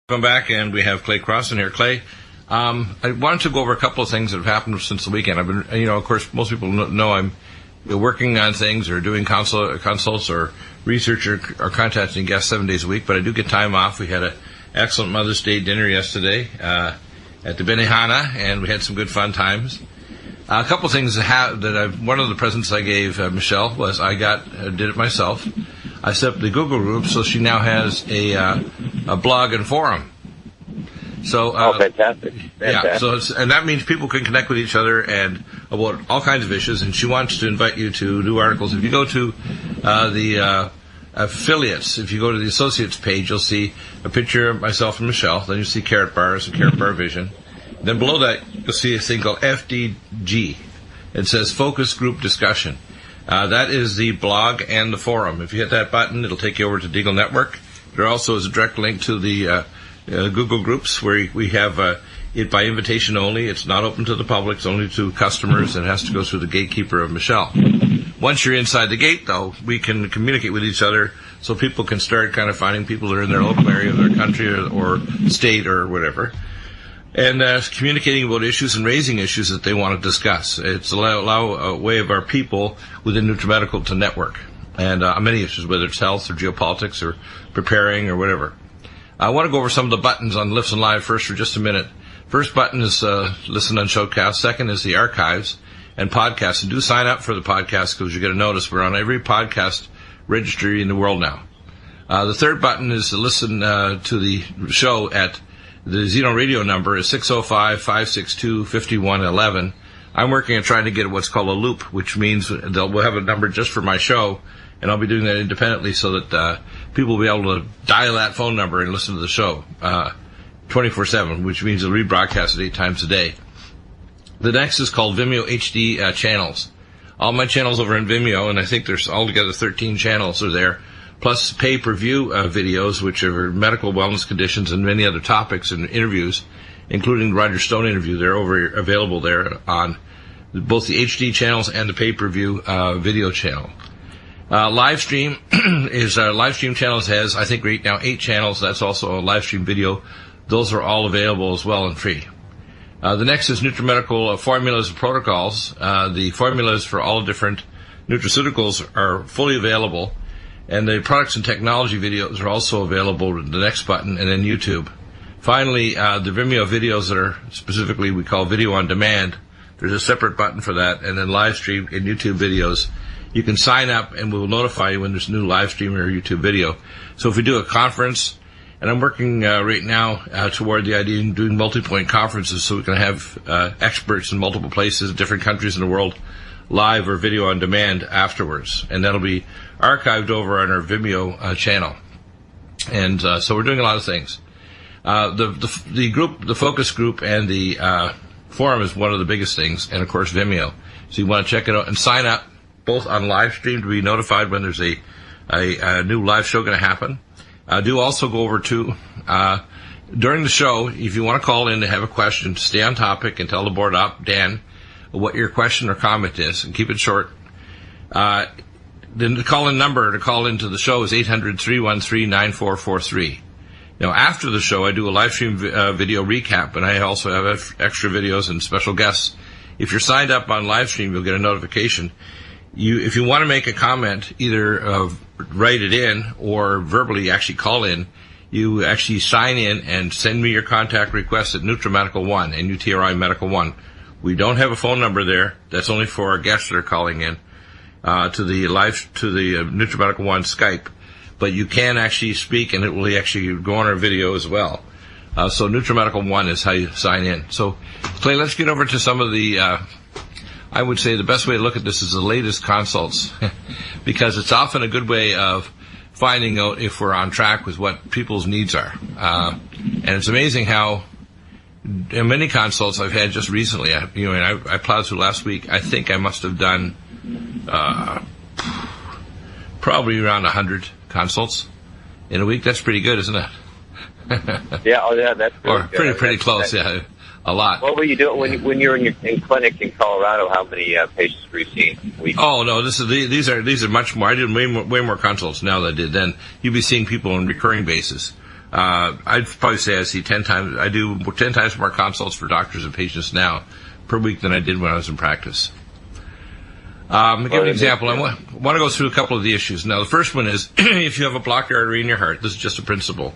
Welcome back, and we have Clay Crossan here. Clay, I wanted to go over a couple of things that have happened since the weekend. I've been, of course, most people know I'm working on things or doing consults or research or contacting guests 7 days a week, but I do get time off. We had an excellent Mother's Day dinner yesterday at the Benihana, and we had some good fun times. A couple of things one of the presents I gave Michelle was did it myself. I set up the Google group, so she now has a blog and forum. So, fantastic! Yeah, and that means people can connect with each other and about all kinds of issues. And she wants to invite you to new articles. If you go to the affiliates, if you go to the associates page, you'll see a picture of myself and Michelle. Then you'll see Carrot Bars and Carrot Bar Vision. Then below that, you'll see a thing called FDG. It says Focus Group Discussion. That is the blog and the forum. If you hit that button, it'll take you over to Deagle Network. There also is a direct link to the Google groups where we have it by invitation only. It's not open to the public. It's only to customers, and it has to go through the gatekeeper of Michelle. Once you're inside the gate, though, we can communicate with each other so people can start kind of finding people that are in their local area, their country, or state, or whatever, and communicating about issues and raising issues that they want to discuss. It's a way of our people within Nutrimedical to network, and on many issues, whether it's health or geopolitics or preparing or whatever. I want to go over some of the buttons on Listen Live first for just a minute. First button is Listen on Showcast. Second is the archives and podcasts. And do sign up for the podcast because you're going to notice we're on every podcast registry in the world now. The third button is to listen to the show at the Xeno Radio number is 605-562-5111. I'm working on trying to get what's called a loop, which means we'll have a number just for my show, and I'll be doing that independently so that people will be able to dial that phone number and listen to the show 24/7, which means it'll rebroadcast it 8 times a day. The next is called Vimeo HD channels. All my channels over in Vimeo, and I think there's altogether 13 channels are there, plus pay-per-view videos, which are medical wellness conditions and many other topics and interviews, including the Roger Stone interview. They're available there on both the HD channels and the pay-per-view video channel. Live stream live stream channels has, I think, right now 8 channels. That's also a live stream video. Those are all available as well and free. The next is Nutrimedical formulas and protocols. The formulas for all different nutraceuticals are fully available. And the products and technology videos are also available in the next button, and then YouTube. Finally, the Vimeo videos that are specifically we call video on demand, there's a separate button for that, and then live stream and YouTube videos. You can sign up, and we will notify you when there's a new live stream or YouTube video. So if we do a conference, and I'm working right now toward the idea of doing multi-point conferences so we can have experts in multiple places, different countries in the world, live or video on demand afterwards, and that'll be archived over on our Vimeo channel. And so we're doing a lot of things. The group, the focus group, and the forum is one of the biggest things, and of course Vimeo. So you want to check it out and sign up both on live stream to be notified when there's a new live show going to happen. Do also go over to during the show, if you want to call in to have a question, stay on topic and tell the board op, Dan, what your question or comment is, and keep it short. The call-in number to call into the show is 800-313-9443. Now, after the show, I do a live stream video recap, and I also have extra videos and special guests. If you're signed up on live stream, you'll get a notification. If you want to make a comment, either write it in or verbally actually call in, you actually sign in and send me your contact request at Nutrimedical1, N-U-T-R-I Medical 1. We don't have a phone number there. That's only for our guests that are calling in to the Nutrimedical One Skype. But you can actually speak, and it will actually go on our video as well. So Nutrimedical One is how you sign in. So, Clay, let's get over to some of the. I would say the best way to look at this is the latest consults, because it's often a good way of finding out if we're on track with what people's needs are. And it's amazing how. In many consults I've had just recently, I plowed through last week. I think I must have done probably around 100 consults in a week. That's pretty good, isn't it? Yeah, that's or pretty close. Yeah, a lot. What were you doing when you were in clinic in Colorado? How many patients were you seeing a week? Oh no, these are much more. I did way more consults now than I did then. You'd be seeing people on a recurring basis. I'd probably say I do 10 times more consults for doctors and patients now per week than I did when I was in practice. I'll give an example. I want to go through a couple of the issues. Now, the first one is if you have a blocked artery in your heart, this is just a principle.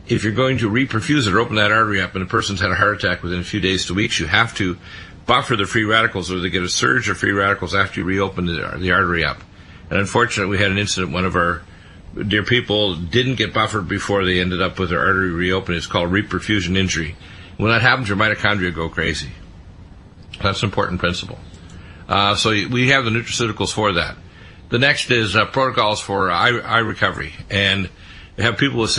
If you're going to reperfuse it or open that artery up and a person's had a heart attack within a few days to weeks, you have to buffer the free radicals, or they get a surge of free radicals after you reopen the artery up. And unfortunately, we had an incident. One of our dear people didn't get buffered before they ended up with their artery reopened. It's called reperfusion injury. When that happens, your mitochondria go crazy. That's an important principle. So we have the nutraceuticals for that. The next is protocols for eye recovery, and we have people with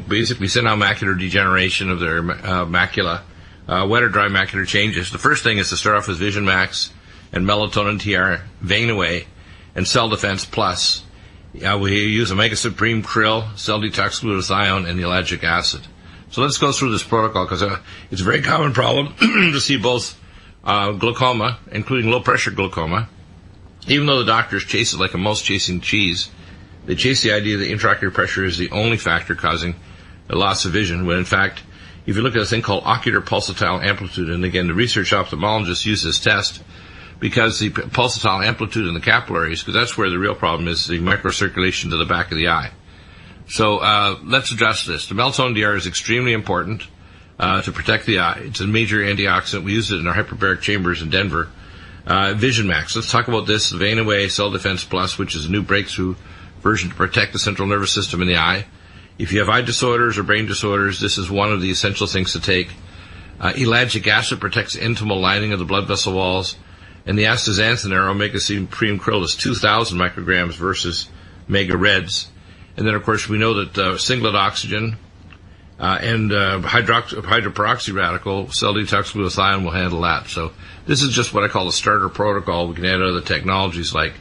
basically senile macular degeneration of their macula, wet or dry macular changes. The first thing is to start off with Vision Max and Melatonin TR, Vein Away, and Cell Defense Plus. We use Omega Supreme Krill, Cell Detox Glutathione, and the ellagic acid. So let's go through this protocol, because it's a very common problem to see both glaucoma, including low-pressure glaucoma. Even though the doctors chase it like a mouse chasing cheese, they chase the idea that intraocular pressure is the only factor causing a loss of vision, when in fact, if you look at a thing called ocular pulsatile amplitude, and again, the research ophthalmologists use this test because the pulsatile amplitude in the capillaries, because that's where the real problem is, the microcirculation to the back of the eye. So let's address this. The melatonin DR is extremely important to protect the eye. It's a major antioxidant. We use it in our hyperbaric chambers in Denver. Vision Max. Let's talk about this. The Vein Away Cell Defense Plus, which is a new breakthrough version to protect the central nervous system in the eye. If you have eye disorders or brain disorders, this is one of the essential things to take. Ellagic acid protects the intimal lining of the blood vessel walls. And the astaxanthin, or Omega Supreme Krill, is 2,000 micrograms versus Mega Reds. And then, of course, we know that singlet oxygen and hydroperoxy radical, cell detox glutathione, will handle that. So this is just what I call the starter protocol. We can add other technologies like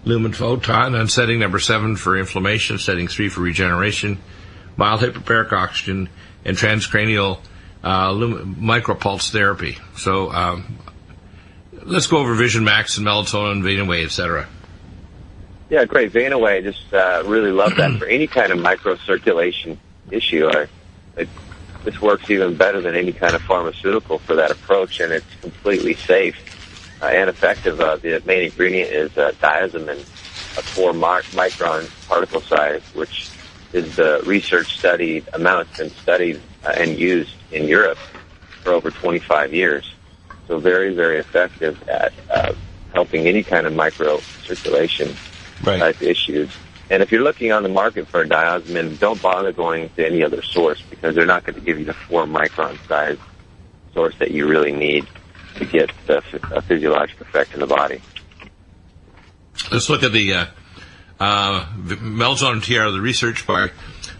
lumen photon on setting number 7 for inflammation, setting 3 for regeneration, mild hyperbaric oxygen, and transcranial micropulse therapy. So let's go over Vision Max and Melatonin, Vein Away, etc. Yeah, great. Vein Away, just really love that for any kind of microcirculation issue. This works even better than any kind of pharmaceutical for that approach, and it's completely safe and effective. The main ingredient is diazepam, a 4-micron particle size, which is the research studied amount. It's been studied and used in Europe for over 25 years. So very, very effective at helping any kind of microcirculation type issues. And if you're looking on the market for a diazepam, don't bother going to any other source, because they're not going to give you the 4-micron size source that you really need to get a physiologic effect in the body. Let's look at the melatonin TR. The research by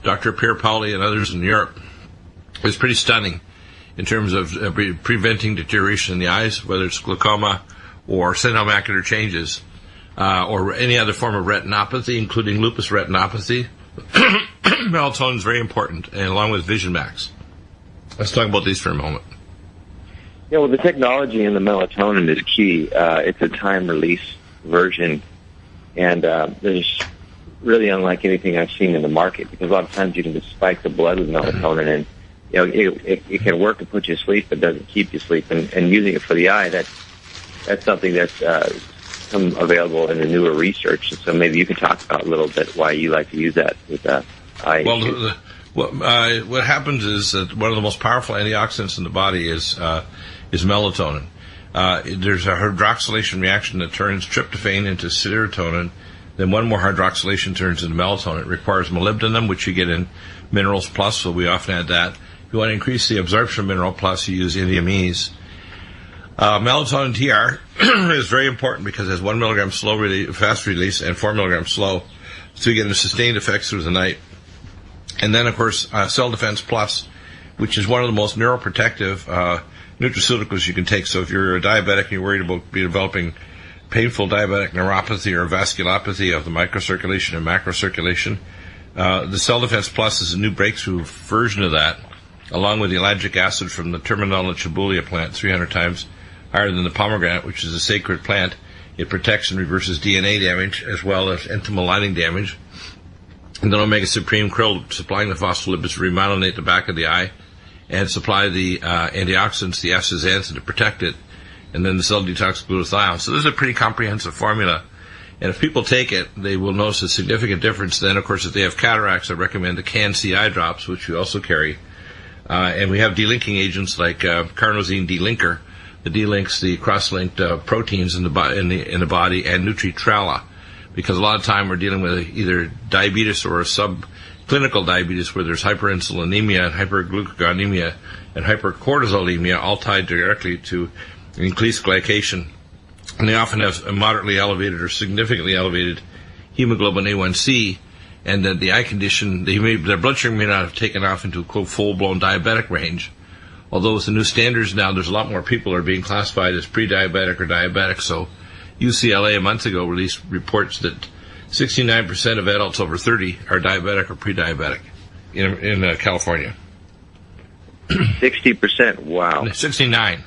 Dr. Pierre Pauli and others in Europe is pretty stunning in terms of preventing deterioration in the eyes, whether it's glaucoma or senile macular changes, or any other form of retinopathy, including lupus retinopathy. Melatonin is very important, and along with Vision Max. Let's talk about these for a moment. Yeah, well, the technology in the melatonin is key. It's a time-release version, and there's really unlike anything I've seen in the market, because a lot of times you can just spike the blood with melatonin, and it can work to put you to sleep, but doesn't keep you asleep. And using it for the eye, that's something that's come available in the newer research. And so maybe you can talk about a little bit why you like to use that with eye issues. What happens is that one of the most powerful antioxidants in the body is melatonin. There's a hydroxylation reaction that turns tryptophan into serotonin. Then one more hydroxylation turns into melatonin. It requires molybdenum, which you get in Minerals Plus, so we often add that. If you want to increase the absorption of Mineral Plus, you use indiamines. Melatonin TR is very important because it has 1 milligram fast release and 4 milligrams slow, so you get a sustained effects through the night. And then, of course, Cell Defense Plus, which is one of the most neuroprotective nutraceuticals you can take. So if you're a diabetic and you're worried about developing painful diabetic neuropathy or vasculopathy of the microcirculation and macrocirculation, the Cell Defense Plus is a new breakthrough version of that, along with the ellagic acid from the Terminella chibulia plant, 300 times higher than the pomegranate, which is a sacred plant. It protects and reverses DNA damage as well as intimal lining damage. and then Omega Supreme Krill, supplying the phospholipids to remyelinate the back of the eye and supply the antioxidants, the astaxanthin, to protect it, and then the cell detox glutathione. So this is a pretty comprehensive formula. And if people take it, they will notice a significant difference. Then, of course, if they have cataracts, I recommend the CanC eye drops, which we also carry. And we have delinking agents like carnosine delinker that delinks the cross-linked proteins in the body and Nutrimedical, because a lot of time we're dealing with either diabetes or a subclinical diabetes where there's hyperinsulinemia and hyperglucagonemia and hypercortisolemia, all tied directly to increased glycation. And they often have a moderately elevated or significantly elevated hemoglobin A1C, and that the eye condition, their blood sugar may not have taken off into a quote, full-blown diabetic range. Although with the new standards now, there's a lot more people are being classified as pre-diabetic or diabetic. So UCLA a month ago released reports that 69% of adults over 30 are diabetic or pre-diabetic in California. 60%, wow. 69.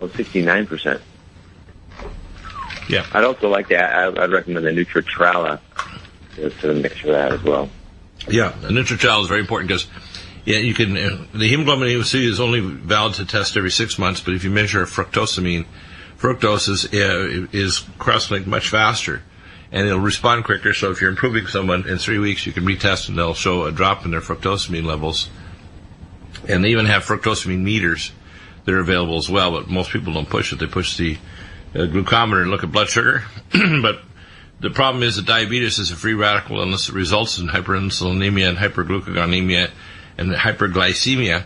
Oh, 69%. Yeah. I'd also like that. I'd recommend the Nutrimedical to the mix for that as well. Yeah, the Nutrimedical is very important because you can. The hemoglobin A1C is only valid to test every 6 months, but if you measure fructosamine, fructose is cross-linked much faster, and it'll respond quicker. So if you're improving someone in 3 weeks, you can retest and they'll show a drop in their fructosamine levels. And they even have fructosamine meters that are available as well, but most people don't push it. They push the glucometer and look at blood sugar. But the problem is that diabetes is a free radical illness that results in hyperinsulinemia and hyperglucagonemia and hyperglycemia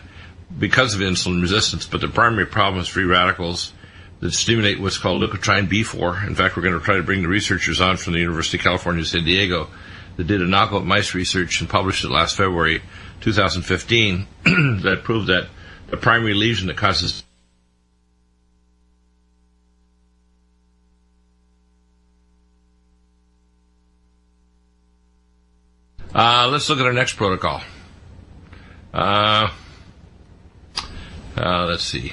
because of insulin resistance. But the primary problem is free radicals that stimulate what's called leukotriene B4. In fact, we're going to try to bring the researchers on from the University of California, San Diego, that did a knockout mice research and published it last February 2015 that proved that the primary lesion that causes let's look at our next protocol. Let's see.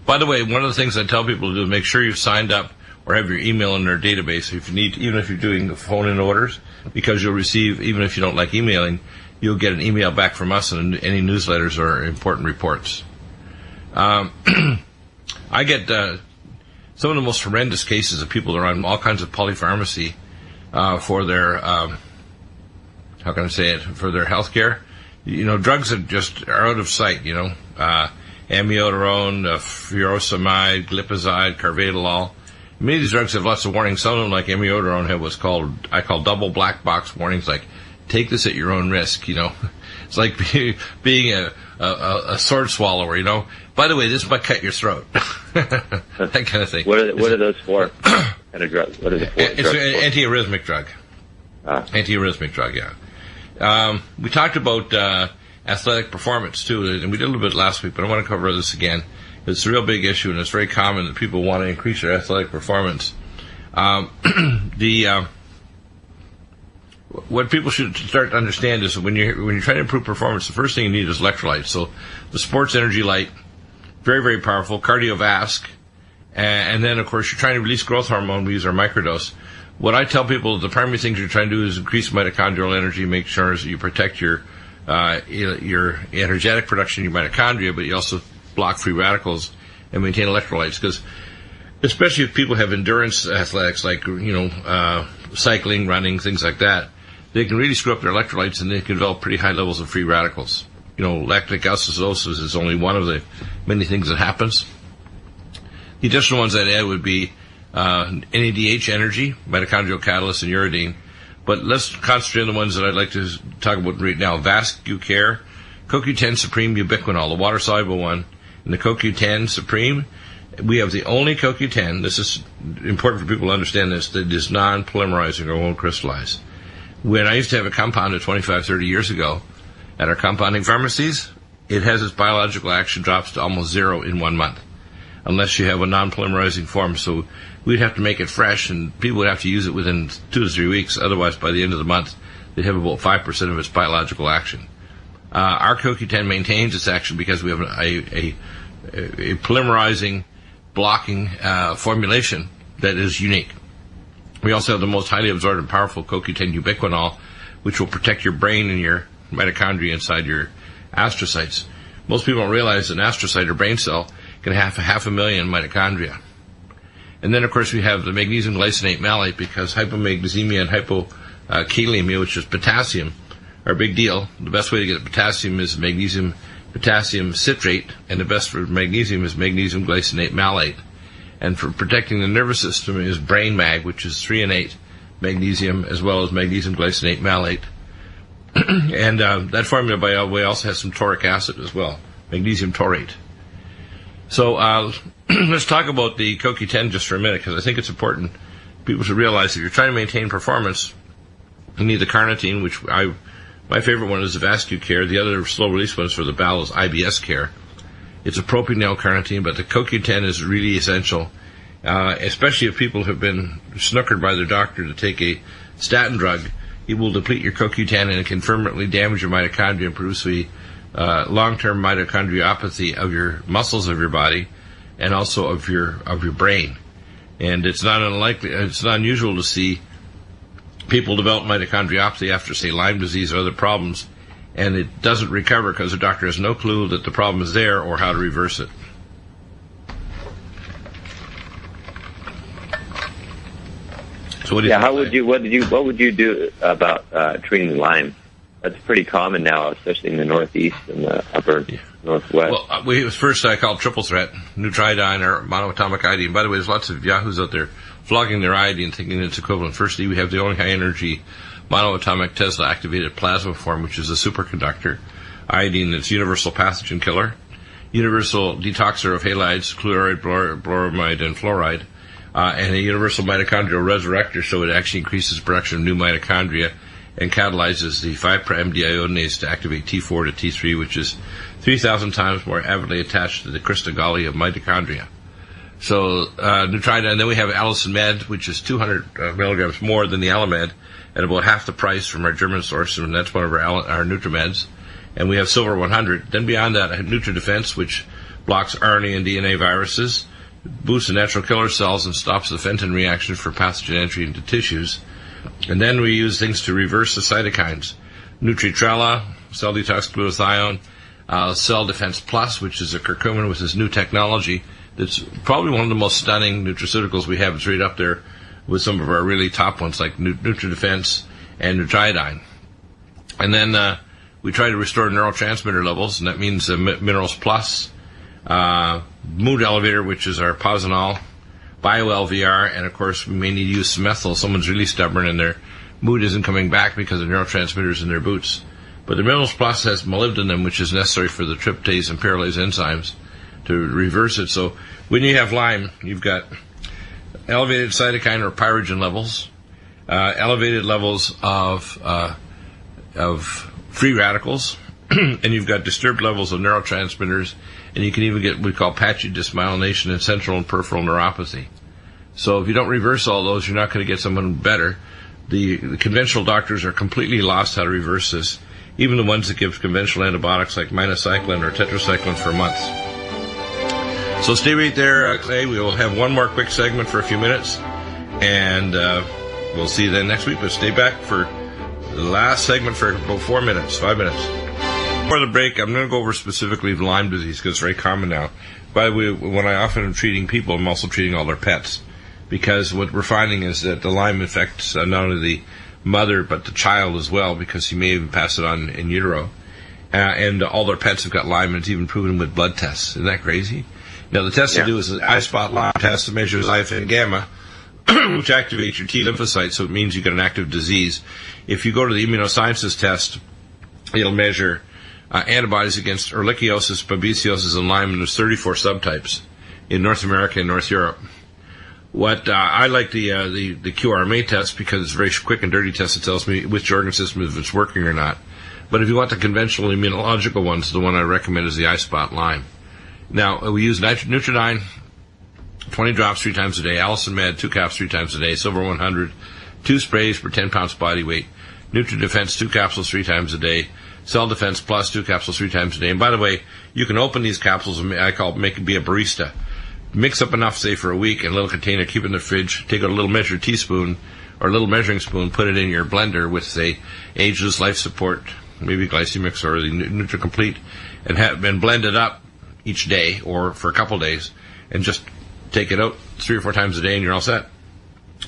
By the way, one of the things I tell people to do is make sure you've signed up or have your email in their database if you need, even if you're doing phone-in orders, because you'll receive, even if you don't like emailing, you'll get an email back from us and any newsletters or important reports. I get some of the most horrendous cases of people that are on all kinds of polypharmacy for their how can I say it, for their health care. You know, drugs that just are out of sight, amiodarone, furosemide, glipizide, carvedilol. Many of these drugs have lots of warnings. Some of them, like amiodarone, have what's I call double black box warnings, like take this at your own risk, It's like being a sword swallower, By the way, this might cut your throat. That kind of thing. What are those for? What kind of drug? What is it for? It's an antiarrhythmic drug. Antiarrhythmic drug, yeah. We talked about athletic performance, too, and we did a little bit last week, but I want to cover this again. It's a real big issue, and it's very common that people want to increase their athletic performance. What people should start to understand is that when you're trying to improve performance, the first thing you need is electrolytes. So the Sports Energy Light, very, very powerful, Cardiovasc, and then, of course, you're trying to release growth hormone. We use our microdose. What I tell people, the primary things you're trying to do is increase mitochondrial energy, make sure that you protect your energetic production, your mitochondria, but you also block free radicals and maintain electrolytes. Because especially if people have endurance athletics like cycling, running, things like that, they can really screw up their electrolytes and they can develop pretty high levels of free radicals. Lactic acidosis is only one of the many things that happens. The additional ones I'd add would be NADH energy, mitochondrial catalyst, and uridine. But let's concentrate on the ones that I'd like to talk about right now. VascuCare, CoQ10 Supreme Ubiquinol, the water-soluble one, and the CoQ10 Supreme. We have the only CoQ10, this is important for people to understand this, that is non-polymerizing or won't crystallize. When I used to have a compounded 25, 30 years ago at our compounding pharmacies, it has its biological action drops to almost zero in 1 month, unless you have a non-polymerizing form. So we'd have to make it fresh, and people would have to use it within 2 to 3 weeks. Otherwise, by the end of the month, they'd have about 5% of its biological action. Our CoQ10 maintains its action because we have a polymerizing, blocking formulation that is unique. We also have the most highly absorbed and powerful CoQ10 ubiquinol, which will protect your brain and your mitochondria inside your astrocytes. Most people don't realize an astrocyte or brain cell can have 500,000 mitochondria. And then, of course, we have the magnesium glycinate malate, because hypomagnesemia and hypokalemia, which is potassium, are a big deal. The best way to get potassium is magnesium potassium citrate, and the best for magnesium is magnesium glycinate malate. And for protecting the nervous system is brain mag, which is 3 and 8 magnesium, as well as magnesium glycinate malate. And that formula, by the way, also has some tauric acid as well, magnesium taurate. So let's talk about the CoQ10 just for a minute, because I think it's important. People should realize if you're trying to maintain performance, you need the carnitine, which my favorite one is the VascuCare. The other slow-release ones for the bowel is IBS Care. It's a propionyl carnitine, but the CoQ10 is really essential, especially if people have been snookered by their doctor to take a statin drug. It will deplete your CoQ10, and it can permanently damage your mitochondria and produce a long-term mitochondriopathy of your muscles of your body and also of your brain. And it's not unusual to see people develop mitochondriopathy after, say, Lyme disease or other problems, and it doesn't recover because the doctor has no clue that the problem is there or how to reverse it. So what do you think? What would you do about treating Lyme? That's pretty common now, especially in the Northeast and the upper Northwest. Well, first I called triple threat, Nutrimedical or monoatomic iodine. By the way, there's lots of yahoos out there flogging their iodine thinking it's equivalent. Firstly, we have the only high-energy monoatomic Tesla-activated plasma form, which is a superconductor. Iodine that's universal pathogen killer, universal detoxer of halides, chloride, bromide, and fluoride, and a universal mitochondrial resurrector, so it actually increases production of new mitochondria and catalyzes the 5'-deiodinase to activate T4 to T3, which is 3,000 times more avidly attached to the crystal galli of mitochondria. So Nutrimedical, and then we have Allicin Med, which is 200 milligrams more than the Alamed, at about half the price from our German source, and that's one of our Nutrimeds. And we have Silver 100. Then beyond that, I have NutriDefense, which blocks RNA and DNA viruses, boosts the natural killer cells, and stops the Fenton reaction for pathogen entry into tissues. And then we use things to reverse the cytokines. Nutritrella, Cell Detox Glutathione, Cell Defense Plus, which is a curcumin with this new technology that's probably one of the most stunning nutraceuticals we have. It's right up there with some of our really top ones like NutriDefense and Nutriodine. And then we try to restore neurotransmitter levels, and that means Minerals Plus, Mood Elevator, which is our Posinol, BioLVR, and of course we may need to use Smethil. Someone's really stubborn and their mood isn't coming back because of neurotransmitters in their boots. But the Minerals Plus has molybdenum, which is necessary for the tryptase and pyrrolase enzymes to reverse it. So when you have Lyme, you've got elevated cytokine or pyrogen levels, elevated levels of free radicals, and you've got disturbed levels of neurotransmitters, and you can even get what we call patchy dysmyelination and central and peripheral neuropathy. So if you don't reverse all those, you're not going to get someone better. The conventional doctors are completely lost how to reverse this, even the ones that give conventional antibiotics like minocycline or tetracycline for months. So stay right there, Clay. We will have one more quick segment for a few minutes, and we'll see you then next week. But stay back for the last segment for about 5 minutes. Before the break, I'm going to go over specifically Lyme disease because it's very common now. By the way, when I often am treating people, I'm also treating all their pets, because what we're finding is that the Lyme affects not only the mother but the child as well, because he may even pass it on in utero. And all their pets have got Lyme, and it's even proven with blood tests. Isn't that crazy? Now, the test to do is an eye-spot Lyme test that measures IFN gamma, which activates your T lymphocytes, so it means you got an active disease. If you go to the immunosciences test, it'll measure antibodies against ehrlichiosis, babesiosis, and Lyme, and there's 34 subtypes in North America and North Europe. What I like the QRMA test because it's a very quick and dirty test that tells me which organ system if it's working or not. But if you want the conventional immunological ones, the one I recommend is the iSpot Lyme. Now, we use Nutridine, 20 drops 3 times a day, Allicin Med, 2 caps 3 times a day, Silver 100, 2 sprays per 10 pounds body weight, NutriDefense, 2 capsules 3 times a day, Cell Defense Plus, 2 capsules 3 times a day. And by the way, you can open these capsules, and make it be a barista. Mix up enough, say, for a week in a little container, keep it in the fridge, take a little measured teaspoon or a little measuring spoon, put it in your blender with, say, Ageless Life Support, maybe Glycemix or the NutriComplete, and blend it up each day or for a couple days, and just take it out 3 or 4 times a day and you're all set.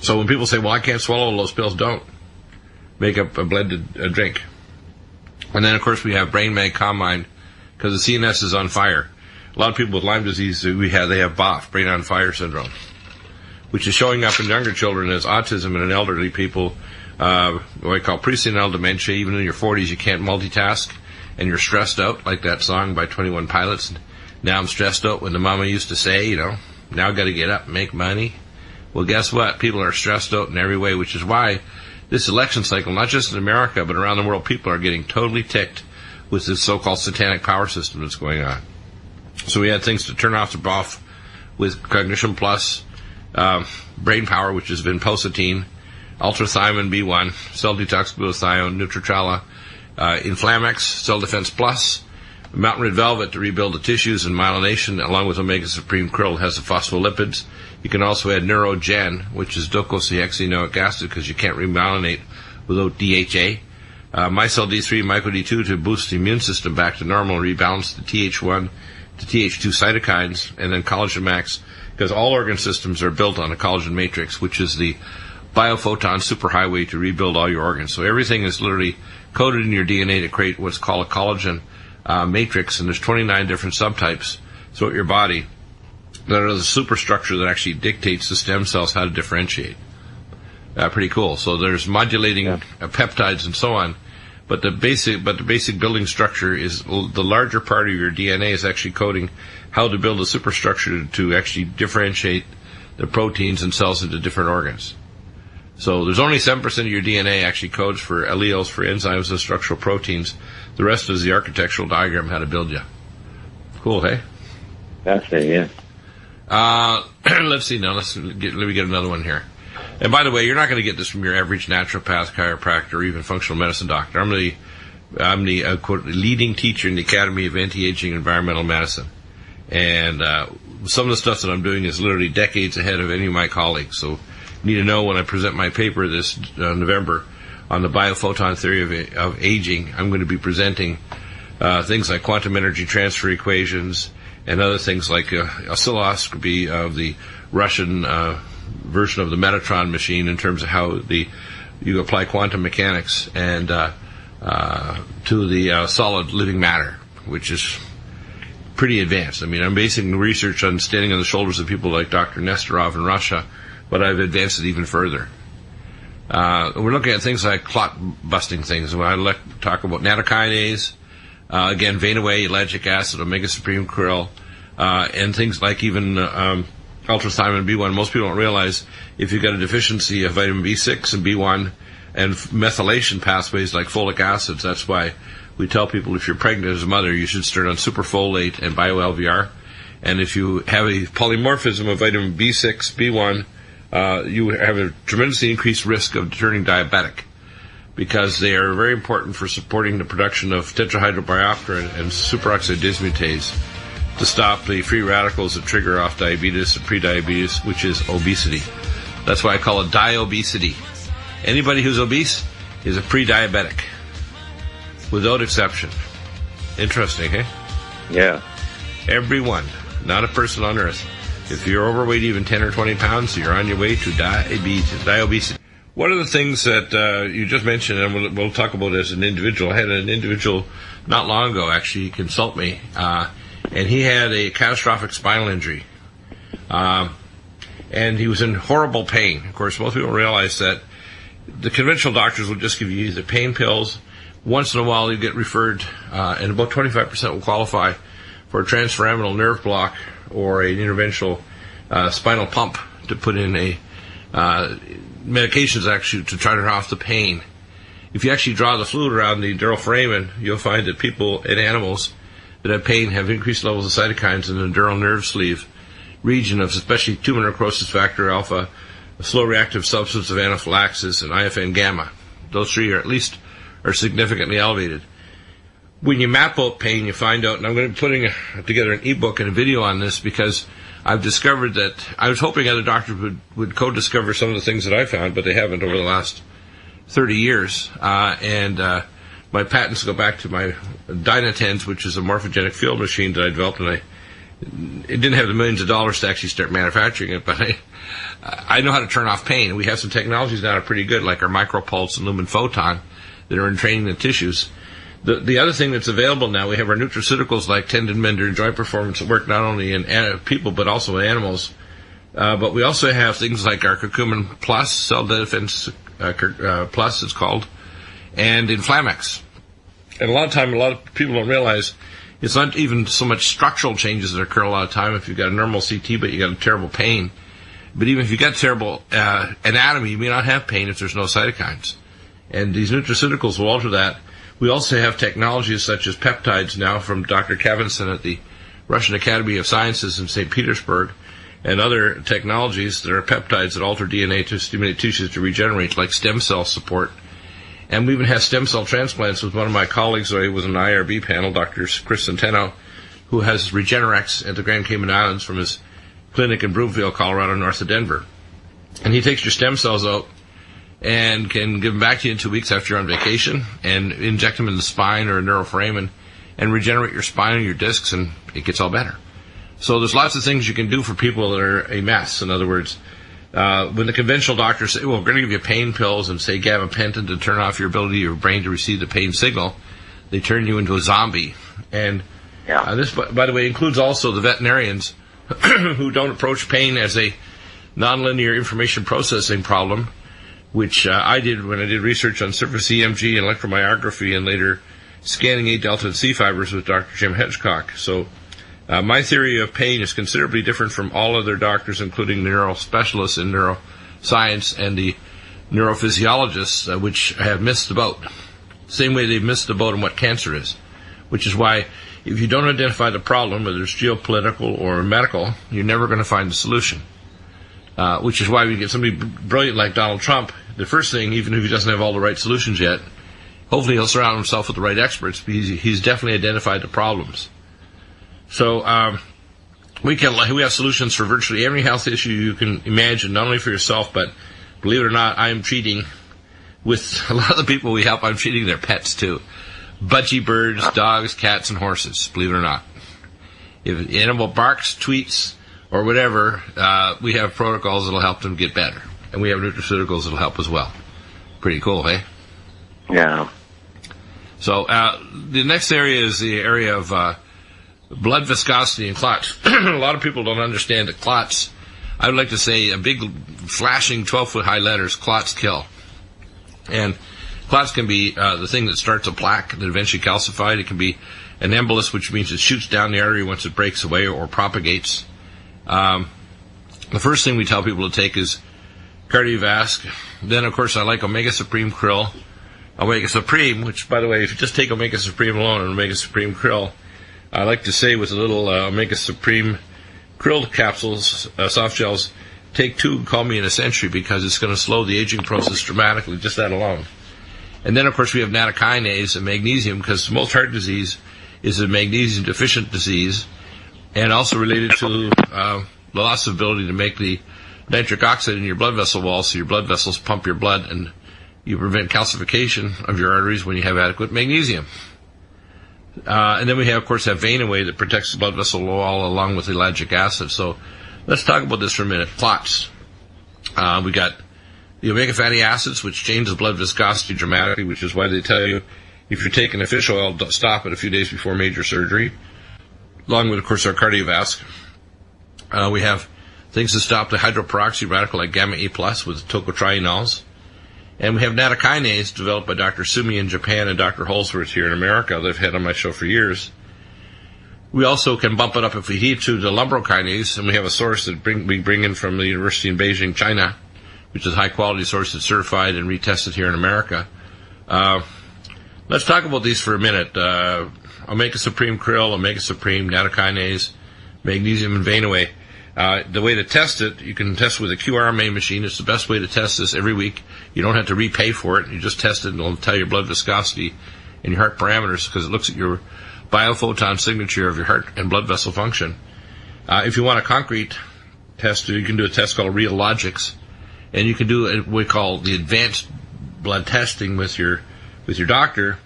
So when people say, well, I can't swallow those pills, don't. Make up a blended drink. And then, of course, we have Brain Mag Calm Mind, because the CNS is on fire. A lot of people with Lyme disease, they have BOF, brain on fire syndrome, which is showing up in younger children as autism, and in elderly people, what I call presenile dementia. Even in your 40s, you can't multitask, and you're stressed out, like that song by 21 Pilots. Now I'm stressed out, when the mama used to say, now I got to get up and make money. Well, guess what? People are stressed out in every way, which is why this election cycle, not just in America, but around the world, people are getting totally ticked with this so-called satanic power system that's going on. So we had things to turn off the BOF with Cognition Plus, Brain Power, which has been vinpocetine, ultrathiamine B1, cell detox glutathione, Nutritrala, Inflamex, Cell Defense Plus, Mountain Red Velvet to rebuild the tissues, and myelination, along with Omega Supreme Krill, has the phospholipids. You can also add Neurogen, which is docosahexaenoic acid, because you can't remyelinate without DHA. Micelle D3, Myco D2 to boost the immune system back to normal, rebalance the TH1 to TH2 cytokines, and then Collagen Max, because all organ systems are built on a collagen matrix, which is the biophoton superhighway to rebuild all your organs. So everything is literally coded in your DNA to create what's called a collagen matrix, and there's 29 different subtypes throughout your body that are the superstructure that actually dictates the stem cells how to differentiate. Pretty cool. So there's modulating peptides and so on, but the basic building structure is the larger part of your DNA is actually coding how to build a superstructure to actually differentiate the proteins and cells into different organs. So there's only 7% of your DNA actually codes for alleles, for enzymes, and structural proteins. The rest is the architectural diagram how to build you. Cool, hey? Fascinating, yeah. Let's see now. Let me get another one here. And by the way, you're not going to get this from your average naturopath, chiropractor, or even functional medicine doctor. I'm the quote, leading teacher in the Academy of Anti-Aging Environmental Medicine. And some of the stuff that I'm doing is literally decades ahead of any of my colleagues. So you need to know when I present my paper this November on the biophoton theory of aging, I'm going to be presenting things like quantum energy transfer equations and other things like oscilloscopy of the Russian version of the Metatron machine, in terms of how you apply quantum mechanics and to the solid living matter, which is pretty advanced. I mean, I'm basing research on standing on the shoulders of people like Dr. Nesterov in Russia, but I've advanced it even further. We're looking at things like clot-busting things. I like to talk about nattokinase, again, vein-away, ellagic acid, Omega Supreme Krill, and things like even ultrathiamine B1. Most people don't realize if you've got a deficiency of vitamin B6 and B1 and methylation pathways like folic acids, that's why we tell people if you're pregnant as a mother, you should start on superfolate and bio-LVR. And if you have a polymorphism of vitamin B6, B1, you have a tremendously increased risk of turning diabetic, because they are very important for supporting the production of tetrahydrobiopterin and superoxide dismutase to stop the free radicals that trigger off diabetes and prediabetes, which is obesity. That's why I call it diobesity. Anybody who's obese is a pre-diabetic, without exception. Interesting, eh? Yeah. Everyone, not a person on earth. If you're overweight even 10 or 20 pounds, you're on your way to diobesity. One of the things that you just mentioned, and we'll talk about as an individual, I had an individual not long ago actually consult me, and he had a catastrophic spinal injury. And he was in horrible pain. Of course, most people don't realize that the conventional doctors will just give you either pain pills. Once in a while, you get referred, and about 25% will qualify for a transforaminal nerve block or an interventional spinal pump to put in a medications actually to try to turn off the pain. If you actually draw the fluid around the dural foramen, you'll find that people and animals that have pain have increased levels of cytokines in the dural nerve sleeve region, of especially tumor necrosis factor alpha, a slow reactive substance of anaphylaxis, and IFN gamma. Those three are significantly elevated. when you map out pain, you find out, and I'm going to be putting together an ebook and a video on this because I've discovered that I was hoping other doctors would co-discover some of the things that I found, but they haven't over the last 30 years. My patents go back to my Dynatens, which is a morphogenic field machine that I developed, and it didn't have the millions of dollars to actually start manufacturing it, but I know how to turn off pain. We have some technologies now that are pretty good, like our micropulse and lumen photon, that are in training the tissues. The other thing that's available now, we have our nutraceuticals like tendon mender and joint performance that work not only in people but also in animals. But we also have things like our curcumin plus, cell defense plus it's called, and Inflamex. And a lot of people don't realize it's not even so much structural changes that occur a lot of time if you've got a normal CT but you got a terrible pain. But even if you've got terrible anatomy, you may not have pain if there's no cytokines. And these nutraceuticals will alter that. We also have technologies such as peptides now from Dr. Kavinson at the Russian Academy of Sciences in St. Petersburg, and other technologies that are peptides that alter DNA to stimulate tissues to regenerate, like stem cell support. And we even have stem cell transplants with one of my colleagues who was on the IRB panel, Dr. Chris Centeno, who has Regenerex at the Grand Cayman Islands from his clinic in Broomfield, Colorado, north of Denver. And he takes your stem cells out and can give them back to you in 2 weeks after you're on vacation and inject them in the spine or a neuroforamen and regenerate your spine and your discs, and it gets all better. So there's lots of things you can do for people that are a mess. In other words, when the conventional doctors say, well, we're going to give you pain pills and say gabapentin to turn off your ability of your brain to receive the pain signal, they turn you into a zombie. And this, by the way, includes also the veterinarians who don't approach pain as a nonlinear information processing problem, which I did when I did research on surface EMG and electromyography and later scanning A delta and C fibers with Dr. Jim Hitchcock. So my theory of pain is considerably different from all other doctors, including neural specialists in neuroscience and the neurophysiologists, which have missed the boat. Same way they've missed the boat on what cancer is, which is why if you don't identify the problem, whether it's geopolitical or medical, you're never going to find the solution. Which is why we get somebody brilliant like Donald Trump. The first thing, even if he doesn't have all the right solutions yet, hopefully he'll surround himself with the right experts, because he's definitely identified the problems. So we have solutions for virtually every health issue you can imagine, not only for yourself, but believe it or not, I'm treating, with a lot of the people we help, I'm treating their pets too. Budgie birds, dogs, cats, and horses, believe it or not. If an animal barks, tweets, or whatever, we have protocols that'll help them get better. And we have nutraceuticals that'll help as well. Pretty cool, hey? Yeah. So the next area is the area of blood viscosity and clots. A lot of people don't understand that clots, I would like to say a big flashing 12-foot high letters, clots kill. And clots can be the thing that starts a plaque that eventually calcified. It can be an embolus, which means it shoots down the artery once it breaks away or propagates. The first thing we tell people to take is cardiovasc. Then, of course, I like Omega Supreme Krill. Omega Supreme, which, by the way, if you just take Omega Supreme alone and Omega Supreme Krill, I like to say with a little Omega Supreme Krill capsules, soft gels, take 2 and call me in a century, because it's going to slow the aging process dramatically, just that alone. And then, of course, we have nattokinase and magnesium, because most heart disease is a magnesium-deficient disease, and also related to the loss of ability to make the nitric oxide in your blood vessel wall, so your blood vessels pump your blood, and you prevent calcification of your arteries when you have adequate magnesium. And then we have, of course, have Vein-Away that protects the blood vessel wall along with ellagic acid. So let's talk about this for a minute. Clots. We got the omega fatty acids, which change the blood viscosity dramatically, which is why they tell you if you're taking a fish oil, stop it a few days before major surgery. Along with, of course, our cardiovasc. We have things that stop the hydroperoxy radical like gamma A plus with tocotrienols. And we have nattokinase developed by Dr. Sumi in Japan and Dr. Holsworth here in America that I've had on my show for years. We also can bump it up if we need to lumbrokinase, and we have a source that we bring in from the University in Beijing, China, which is a high-quality source that's certified and retested here in America. Let's talk about these for a minute. Omega Supreme Krill, Omega Supreme, nattokinase, magnesium, and Vein-Away. The way to test it, you can test with a QRMA machine. It's the best way to test this every week. You don't have to repay for it. You just test it, and it'll tell your blood viscosity and your heart parameters because it looks at your biophoton signature of your heart and blood vessel function. If you want a concrete test, you can do a test called Realogics, and you can do what we call the advanced blood testing with your doctor,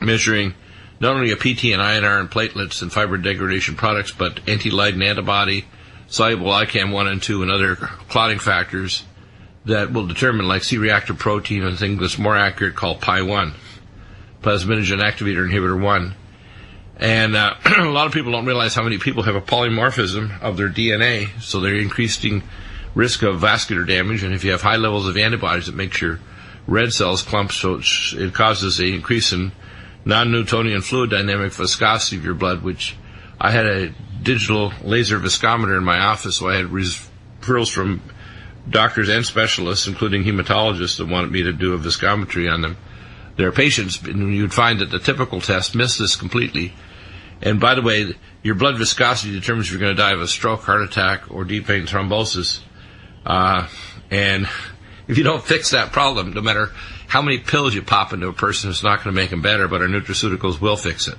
measuring not only a PT and INR and platelets and fiber degradation products, but anti-Leiden antibody, soluble ICAM 1 and 2, and other clotting factors that will determine, like C-reactive protein and things that's more accurate called PI1, plasminogen activator inhibitor 1. And a lot of people don't realize how many people have a polymorphism of their DNA, so they're increasing risk of vascular damage. And if you have high levels of antibodies, it makes your red cells clump, so it causes an increase in non-Newtonian fluid dynamic viscosity of your blood, which I had a digital laser viscometer in my office, so I had referrals from doctors and specialists, including hematologists, that wanted me to do a viscometry on them. Their patients, and you'd find that the typical test missed this completely. And by the way, your blood viscosity determines if you're going to die of a stroke, heart attack, or deep vein thrombosis. And if you don't fix that problem, no matter how many pills you pop into a person, it's not going to make them better, but our nutraceuticals will fix it.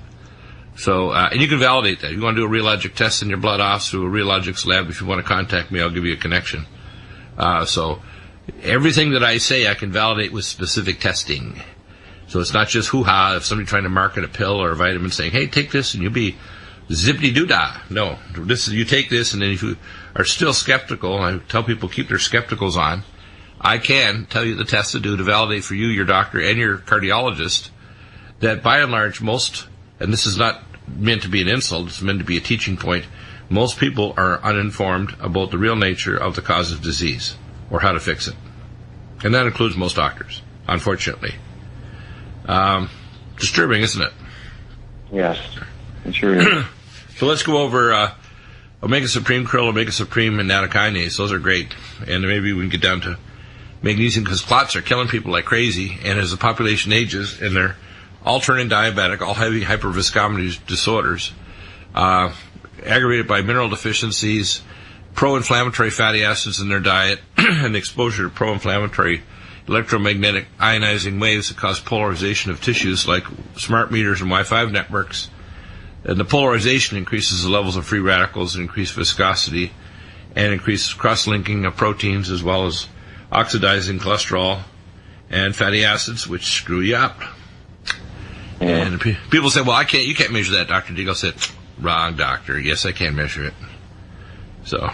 So, and you can validate that. If you want to do a Realogic test in your blood off through a Realogics lab, if you want to contact me, I'll give you a connection. So everything that I say, I can validate with specific testing. So it's not just hoo-ha if somebody trying to market a pill or a vitamin saying, hey, take this and you'll be zippity-doo-dah. No, you take this, and then if you are still skeptical, and I tell people keep their skepticals on, I can tell you the tests to do to validate for you, your doctor, and your cardiologist that by and large most, and this is not meant to be an insult, it's meant to be a teaching point, most people are uninformed about the real nature of the cause of disease or how to fix it. And that includes most doctors, unfortunately. Disturbing, isn't it? Yes, it sure is. So let's go over Omega Supreme Krill, Omega Supreme, and nattokinase. Those are great. And maybe we can get down to magnesium, because clots are killing people like crazy. And as the population ages, and they're all turning diabetic, all having hyperviscometry disorders, aggravated by mineral deficiencies, pro-inflammatory fatty acids in their diet, and exposure to pro-inflammatory electromagnetic ionizing waves that cause polarization of tissues like smart meters and Wi-Fi networks. And the polarization increases the levels of free radicals and increased viscosity and increases cross-linking of proteins as well as oxidizing cholesterol and fatty acids, which screw you up. Yeah. And people say, well, you can't measure that, Dr. Deagle. Said, wrong, doctor. Yes, I can measure it. So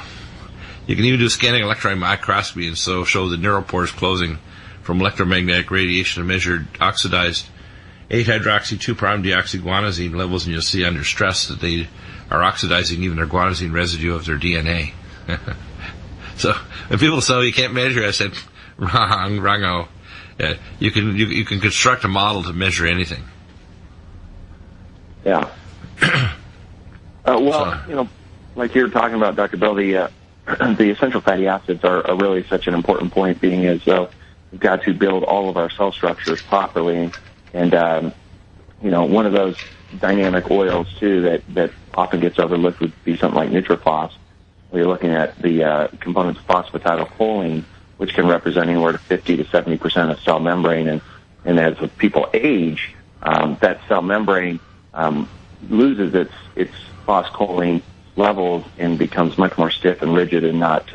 you can even do scanning electron microscopy and so show the neuropores closing from electromagnetic radiation and measured oxidized 8-hydroxy-2'-deoxyguanosine levels, and you'll see under stress that they are oxidizing even their guanosine residue of their DNA. So when people say, you can't measure, I said, wrongo. You can construct a model to measure anything. Yeah. Like you were talking about, Dr. Bell, the essential fatty acids are really such an important point, being as we've got to build all of our cell structures properly. And, one of those dynamic oils, too, that often gets overlooked would be something like Nutrifos, where you're looking at the components of phosphatidylcholine, which can represent anywhere to 50 to 70% of cell membrane. And as people age, that cell membrane loses its phosphocholine levels and becomes much more stiff and rigid and not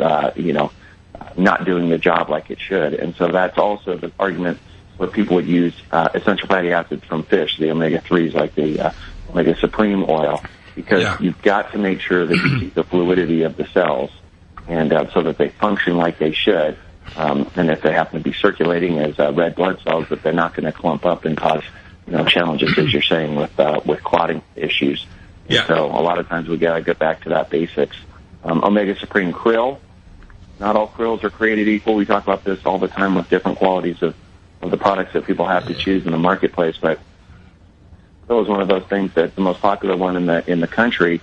doing the job like it should. And so that's also the argument where people would use essential fatty acids from fish, the omega-3s, like the Omega Supreme oil, because you've got to make sure that you keep the fluidity of the cells and so that they function like they should. And if they happen to be circulating as red blood cells, that they're not going to clump up and cause challenges, as you're saying, with clotting issues. Yeah. So a lot of times we got to get back to that basics. Omega Supreme Krill. Not all krills are created equal. We talk about this all the time with different qualities of the products that people have to choose in the marketplace. But krill is one of those things that's the most popular one in the country.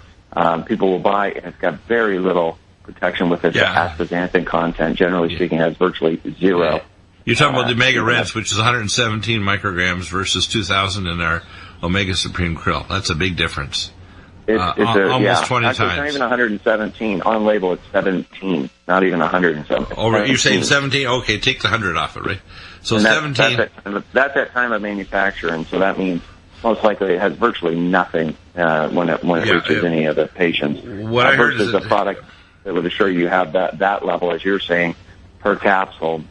People will buy, and it's got very little protection with its astaxanthin content. Generally speaking, it has virtually zero. Yeah. You're talking about the Omega Reds, which is 117 micrograms versus 2,000 in our Omega Supreme Krill. That's a big difference. almost 20 Actually, times. It's not even 117. On label, it's 17, not even 117. Oh, you're saying 17? Okay, take the 100 off it, right? So and 17. That's at time of manufacture, and so that means most likely it has virtually nothing when it reaches any of the patients. What I heard is a product that would assure you have that level, as you're saying, per capsule,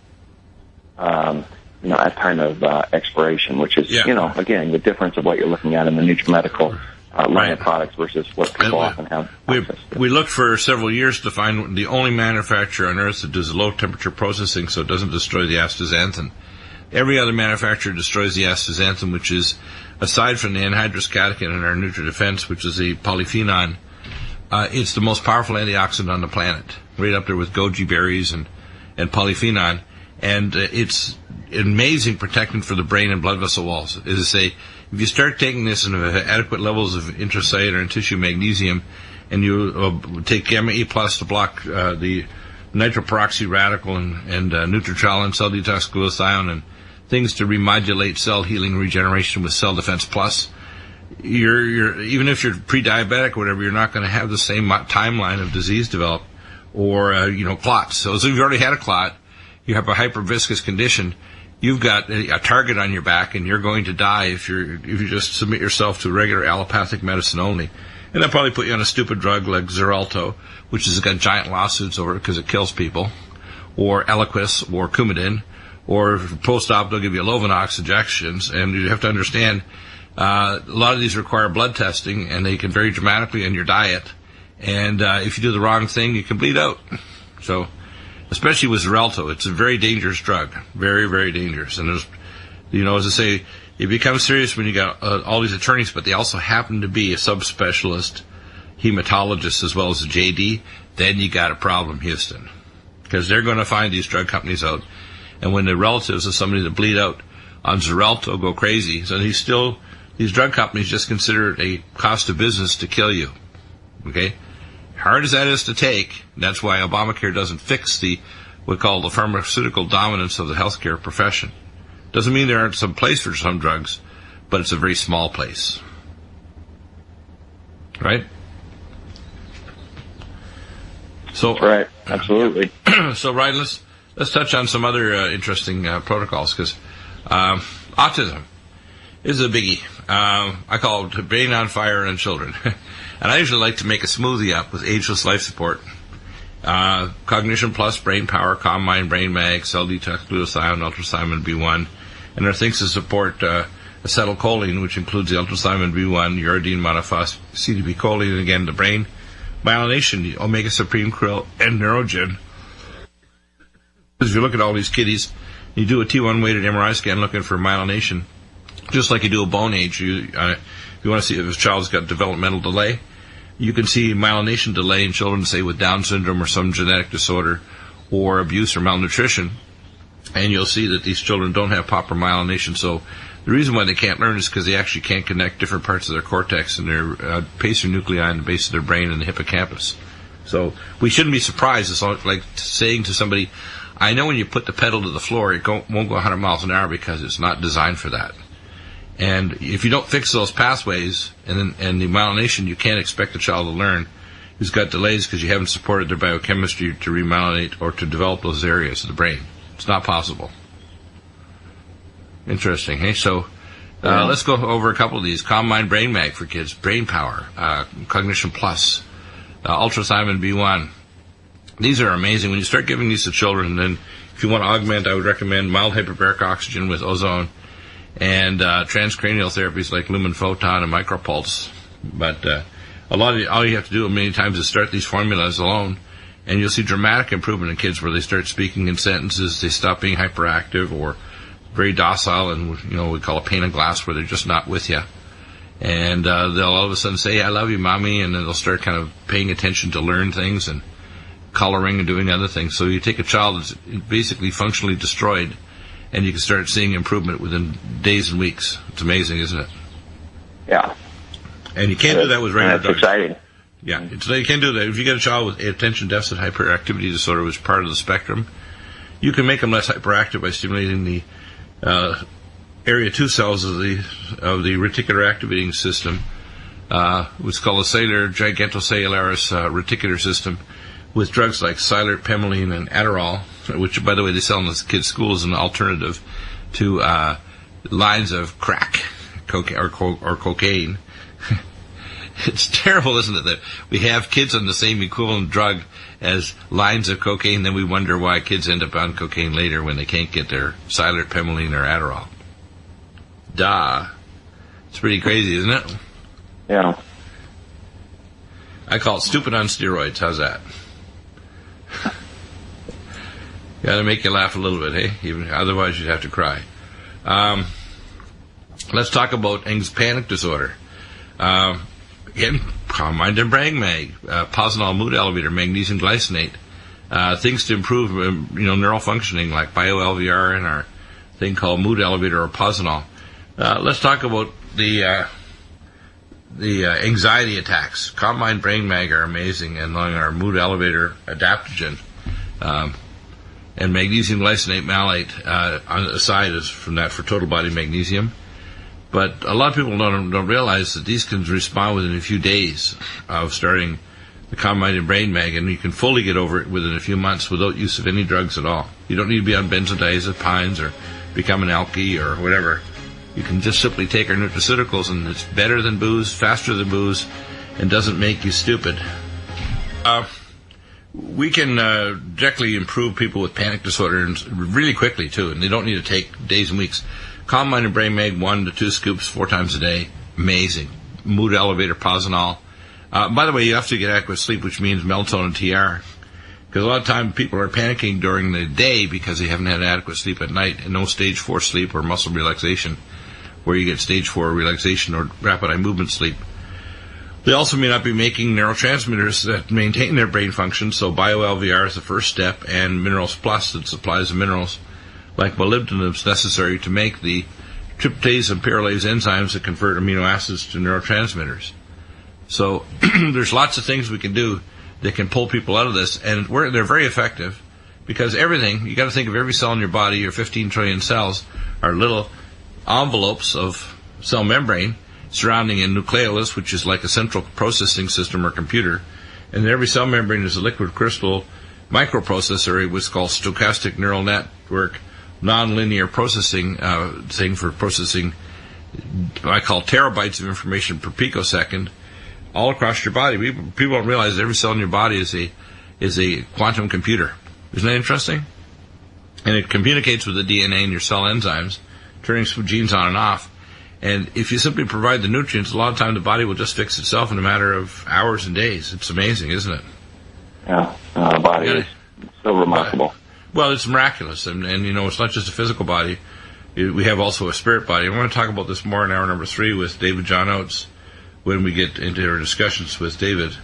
at time of expiration, which is, again, the difference of what you're looking at in the Nutrimedical line of products versus what people often have access to. We looked for several years to find the only manufacturer on Earth that does low temperature processing so it doesn't destroy the astaxanthin. Every other manufacturer destroys the astaxanthin, which is, aside from the anhydrous catechin in our NutriDefense, which is a polyphenol, it's the most powerful antioxidant on the planet, right up there with goji berries and polyphenol. And it's amazing protectant for the brain and blood vessel walls. As I say, if you start taking this in adequate levels of intracellular and tissue magnesium, and you take gamma E plus to block the nitroperoxy radical and Nutritrol cell detox glutathione and things to remodulate cell healing regeneration with Cell Defense Plus, you're even if you're pre-diabetic or whatever, you're not going to have the same timeline of disease develop or clots. So if you've already had a clot, you have a hyperviscous condition, you've got a target on your back, and you're going to die if you just submit yourself to regular allopathic medicine only. And they'll probably put you on a stupid drug like Xarelto, which has got giant lawsuits over it because it kills people, or Eliquis, or Coumadin, or post-op they'll give you Lovenox injections. And you have to understand, a lot of these require blood testing, and they can vary dramatically on your diet. And if you do the wrong thing, you can bleed out. So, especially with Xarelto, it's a very dangerous drug, very, very dangerous. And there's, as I say, it becomes serious when you got all these attorneys, but they also happen to be a subspecialist hematologist as well as a JD. Then you got a problem, Houston, because they're going to find these drug companies out. And when the relatives of somebody that bleed out on Xarelto go crazy, so these drug companies just consider it a cost of business to kill you. Okay? Hard as that is to take, that's why Obamacare doesn't fix what we call the pharmaceutical dominance of the healthcare profession. Doesn't mean there aren't some place for some drugs, but it's a very small place. Right? So, right, absolutely. So, Ryan, let's touch on some other interesting protocols, because autism is a biggie. I call it brain on fire in children. And I usually like to make a smoothie up with ageless life support. Cognition Plus, Brain Power, Calm Mind, Brain Mag, Cell Detox, Glutathione, Ultrathymine B1. And there are things to support acetylcholine, which includes the Ultrathymine B1, uridine monophosphate, CDB-choline, and again, the brain myelination, the Omega Supreme Krill, and Neurogen. If you look at all these kiddies, you do a T1 weighted MRI scan looking for myelination, just like you do a bone age. If you want to see if a child's got developmental delay, you can see myelination delay in children, say, with Down syndrome or some genetic disorder or abuse or malnutrition, and you'll see that these children don't have proper myelination. So the reason why they can't learn is because they actually can't connect different parts of their cortex and their pacer nuclei in the base of their brain and the hippocampus. So we shouldn't be surprised. It's like saying to somebody, I know when you put the pedal to the floor, it won't go 100 miles an hour because it's not designed for that. And if you don't fix those pathways and the myelination, you can't expect the child to learn who's got delays because you haven't supported their biochemistry to remyelinate or to develop those areas of the brain. It's not possible. Interesting, hey? So let's go over a couple of these. Calm Mind, Brain Mag for kids, Brain Power, Cognition Plus, Ultrathymine B1. These are amazing. When you start giving these to children, then if you want to augment, I would recommend mild hyperbaric oxygen with ozone and transcranial therapies like lumen photon and micropulse. But all you have to do many times is start these formulas alone, and you'll see dramatic improvement in kids where they start speaking in sentences, they stop being hyperactive or very docile, and we call a pane of glass where they're just not with you. And they'll all of a sudden say, I love you, Mommy, and then they'll start kind of paying attention to learn things and coloring and doing other things. So you take a child that's basically functionally destroyed, and you can start seeing improvement within days and weeks. It's amazing, isn't it? Yeah. And you can't do that with regular drugs. That's exciting. Yeah, you can't do that. If you get a child with attention deficit hyperactivity disorder, which is part of the spectrum, you can make them less hyperactive by stimulating the area 2 cells of the reticular activating system what's called a cellular gigantocellularis reticular system, with drugs like Cylert, Pemoline, and Adderall, which, by the way, they sell in the kids' school as an alternative to lines of crack or cocaine. It's terrible, isn't it, that we have kids on the same equivalent drug as lines of cocaine, then we wonder why kids end up on cocaine later when they can't get their Cylert, Pemoline, or Adderall. Duh. It's pretty crazy, isn't it? Yeah. I call it stupid on steroids. How's that? Gotta make you laugh a little bit, hey? Even otherwise you'd have to cry. Let's talk about panic disorder. Again, Calm Mind and Brain Mag, Positol Mood Elevator, Magnesium Glycinate, things to improve, neural functioning like BioLVR and our thing called Mood Elevator or Positol. Let's talk about the anxiety attacks. Calm Mind Brain Mag are amazing, and along our Mood Elevator adaptogen, and Magnesium Glycinate Malate on the side is from that for total body magnesium. But a lot of people don't realize that these can respond within a few days of starting the Calm Mind and Brain Mag, and you can fully get over it within a few months without use of any drugs at all. You don't need to be on benzodiazepines or become an alky or whatever. You can just simply take our nutraceuticals, and it's better than booze, faster than booze, and doesn't make you stupid. We can directly improve people with panic disorder really quickly, too, and they don't need to take days and weeks. Calm Mind and Brain Mag, 1 to 2 scoops 4 times a day. Amazing. Mood Elevator, Positol. By the way, you have to get adequate sleep, which means melatonin and TR. Because a lot of times people are panicking during the day because they haven't had adequate sleep at night, and no stage 4 sleep or muscle relaxation, where you get stage 4 relaxation or rapid eye movement sleep. They also may not be making neurotransmitters that maintain their brain function, so BioLVR is the first step, and Minerals Plus that supplies the minerals like molybdenum is necessary to make the tryptase and pyrrolase enzymes that convert amino acids to neurotransmitters. So there's lots of things we can do that can pull people out of this, and they're very effective because everything, you got to think of every cell in your body, your 15 trillion cells, are little envelopes of cell membrane surrounding a nucleolus, which is like a central processing system or computer, and every cell membrane is a liquid crystal microprocessor, what's called stochastic neural network, non-linear processing thing for processing, I call terabytes of information per picosecond, all across your body. People don't realize that every cell in your body is a quantum computer. Isn't that interesting? And it communicates with the DNA and your cell enzymes, turning some genes on and off. And if you simply provide the nutrients, a lot of time the body will just fix itself in a matter of hours and days. It's amazing, isn't it? Yeah, the body is so remarkable. Well, it's miraculous, and it's not just a physical body. We have also a spirit body. I want to talk about this more in hour number 3 with David John Oates when we get into our discussions with David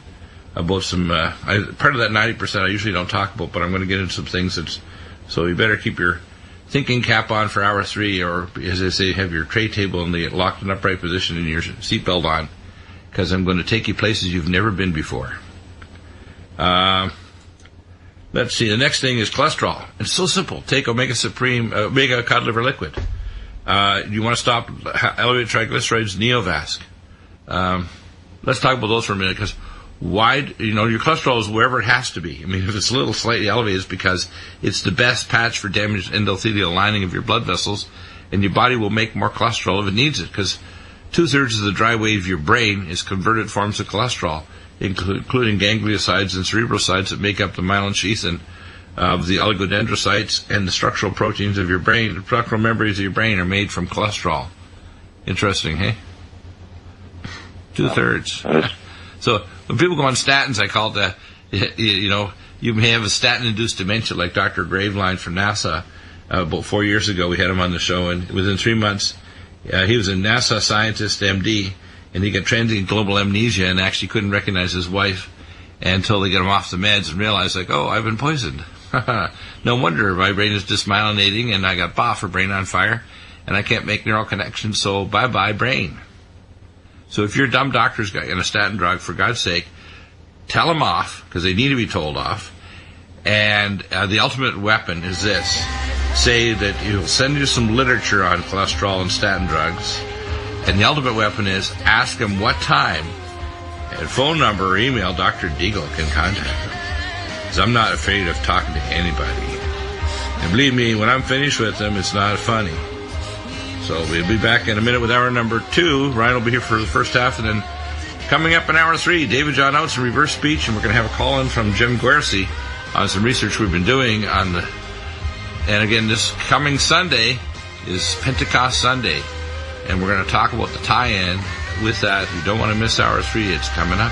about some, part of that 90% I usually don't talk about, but I'm going to get into some things so you better keep your thinking cap on for hour 3, or as I say, have your tray table in the locked and upright position and your seatbelt on, because I'm going to take you places you've never been before. Let's see, the next thing is cholesterol. It's so simple. Take Omega Cod Liver Liquid. You want to stop elevated triglycerides, Neovasc. Let's talk about those for a minute, because your cholesterol is wherever it has to be. I mean, if it's a little slightly elevated, it's because it's the best patch for damaged endothelial lining of your blood vessels, and your body will make more cholesterol if it needs it, because 2/3 of the dry weight of your brain is converted forms of cholesterol, including gangliosides and cerebrosides that make up the myelin sheath and the oligodendrocytes, and the structural proteins of your brain. The structural membranes of your brain are made from cholesterol. Interesting, hey? 2/3. So when people go on statins, I call it you may have a statin-induced dementia, like Dr. Graveline from NASA. About 4 years ago, we had him on the show, and within 3 months, he was a NASA scientist, MD, and he got transient global amnesia and actually couldn't recognize his wife until they got him off the meds and realized, I've been poisoned. No wonder my brain is dysmyelinating, and I got BAF, or brain on fire, and I can't make neural connections, so bye-bye brain. So if your dumb doctor's got a statin drug, for God's sake, tell them off, because they need to be told off. And the ultimate weapon is this. Say that he'll send you some literature on cholesterol and statin drugs. And the ultimate weapon is ask them what time, and phone number or email Dr. Deagle can contact them. Because I'm not afraid of talking to anybody. And believe me, when I'm finished with them, it's not funny. So we'll be back in a minute with hour number 2. Ryan will be here for the first half, and then coming up in hour 3, David John Oates and reverse speech, and we're going to have a call in from Jim Guerci on some research we've been doing on the. And again, this coming Sunday is Pentecost Sunday, and we're going to talk about the tie-in with that. You don't want to miss hour 3. It's coming up.